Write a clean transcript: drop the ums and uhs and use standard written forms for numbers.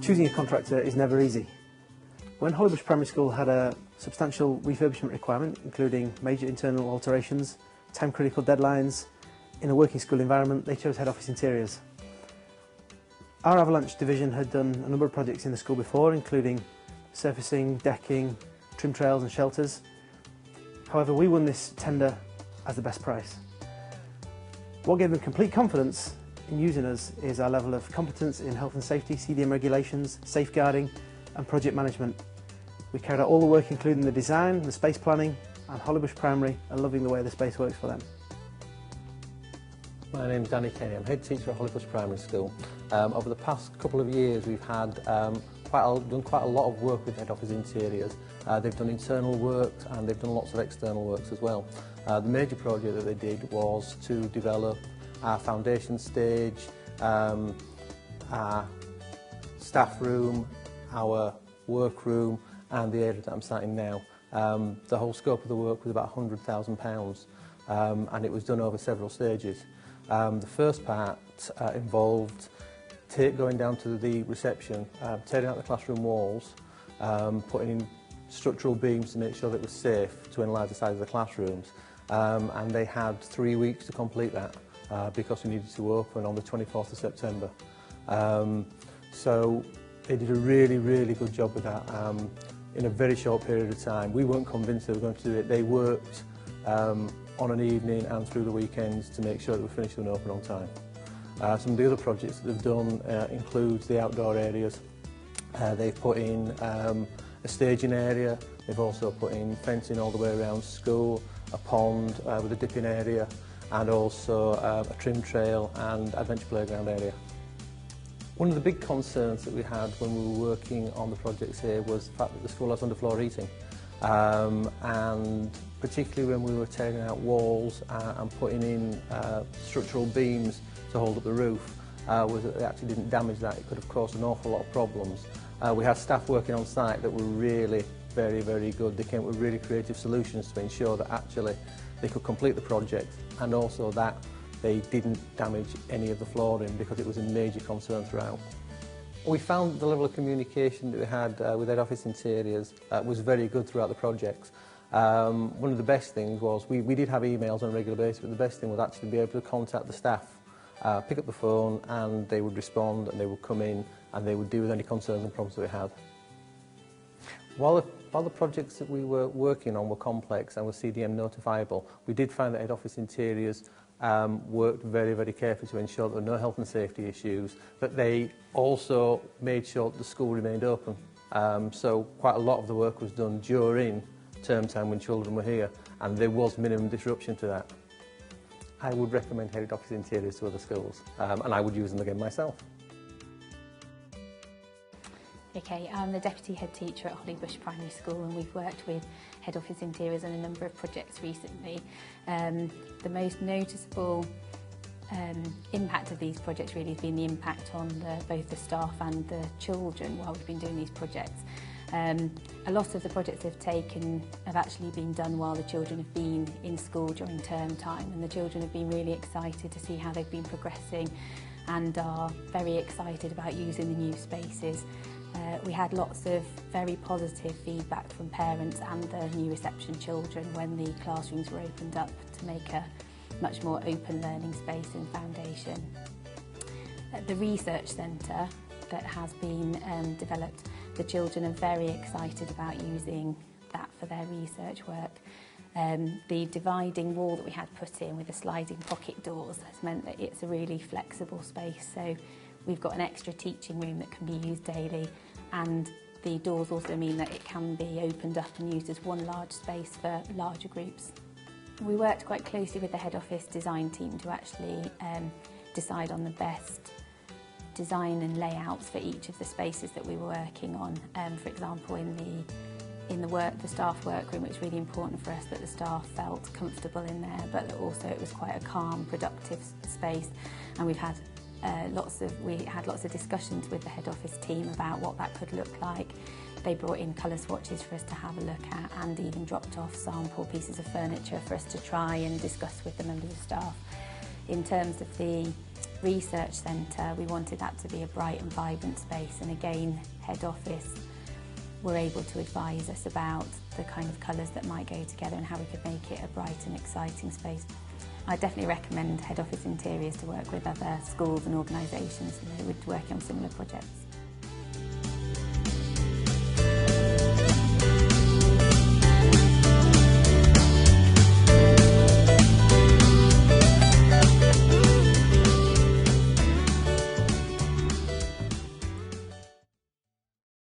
Choosing a contractor is never easy. When Hollybush Primary School had a substantial refurbishment requirement, including major internal alterations, time-critical deadlines, in a working school environment, they chose Head Office Interiors. Our Avalanche division had done a number of projects in the school before, including surfacing, decking, trim trails and shelters. However, we won this tender as the best price. What gave them complete confidence in using us is our level of competence in health and safety, CDM regulations, safeguarding and project management. We carried out all the work including the design, the space planning, and Hollybush Primary are loving the way the space works for them. My name's Danny Kenny, I'm head teacher at Hollybush Primary School. Over the past couple of years we've had done quite a lot of work with Head Office Interiors. They've done internal work and they've done lots of external works as well. The major project that they did was to develop our foundation stage, our staff room, our workroom and the area that I'm sat in now. The whole scope of the work was about £100,000 and it was done over several stages. The first part involved going down to the reception, tearing out the classroom walls, putting in structural beams to make sure that it was safe to enlarge the size of the classrooms, and they had 3 weeks to complete that because we needed to open on the 24th of September. So they did a really good job with that in a very short period of time. We weren't convinced they were going to do it. They worked on an evening and through the weekends to make sure that we finished and open on time. Some of the other projects that they've done includes the outdoor areas. They've put in a staging area, they've also put in fencing all the way around school, a pond with a dipping area, and also a trim trail and adventure playground area. One of the big concerns that we had when we were working on the projects here was the fact that the school has underfloor heating. And particularly when we were tearing out walls and putting in structural beams to hold up the roof, was that they actually didn't damage that. It could have caused an awful lot of problems. We had staff working on site that were really very good. They came up with really creative solutions to ensure that actually they could complete the project and also that they didn't damage any of the flooring because it was a major concern throughout. We found the level of communication that we had with Head Office Interiors was very good throughout the projects. One of the best things was we did have emails on a regular basis, but the best thing was actually be able to contact the staff, pick up the phone and they would respond and they would come in and they would deal with any concerns and problems that we had. While the projects that we were working on were complex and were CDM notifiable, we did find that Head Office Interiors worked very carefully to ensure that there were no health and safety issues, but they also made sure that the school remained open. So quite a lot of the work was done during term time when children were here, and there was minimum disruption to that. I would recommend Head Office Interiors to other schools, and I would use them again myself. Okay, I'm the Deputy Head Teacher at Hollybush Primary School and we've worked with Head Office Interiors on a number of projects recently. The most noticeable impact of these projects really has been the impact on both the staff and the children while we've been doing these projects. A lot of the projects they've taken have actually been done while the children have been in school during term time, and the children have been really excited to see how they've been progressing and are very excited about using the new spaces. We had lots of very positive feedback from parents and the new reception children when the classrooms were opened up to make a much more open learning space in foundation. At the research centre that has been developed, the children are very excited about using that for their research work. The dividing wall that we had put in with the sliding pocket doors has meant that it's a really flexible space, so we've got an extra teaching room that can be used daily, and the doors also mean that it can be opened up and used as one large space for larger groups. We worked quite closely with the Head Office design team to actually decide on the best design and layouts for each of the spaces that we were working on. For example, in the staff workroom, it was really important for us that the staff felt comfortable in there, but that also it was quite a calm, productive space, and we had lots of discussions with the Head Office team about what that could look like. They brought in colour swatches for us to have a look at, and even dropped off sample pieces of furniture for us to try and discuss with the members of staff. In terms of the research centre, we wanted that to be a bright and vibrant space, and again, head office were able to advise us about the kind of colours that might go together and how we could make it a bright and exciting space. I definitely recommend head office interiors to work with other schools and organisations who would work on similar projects.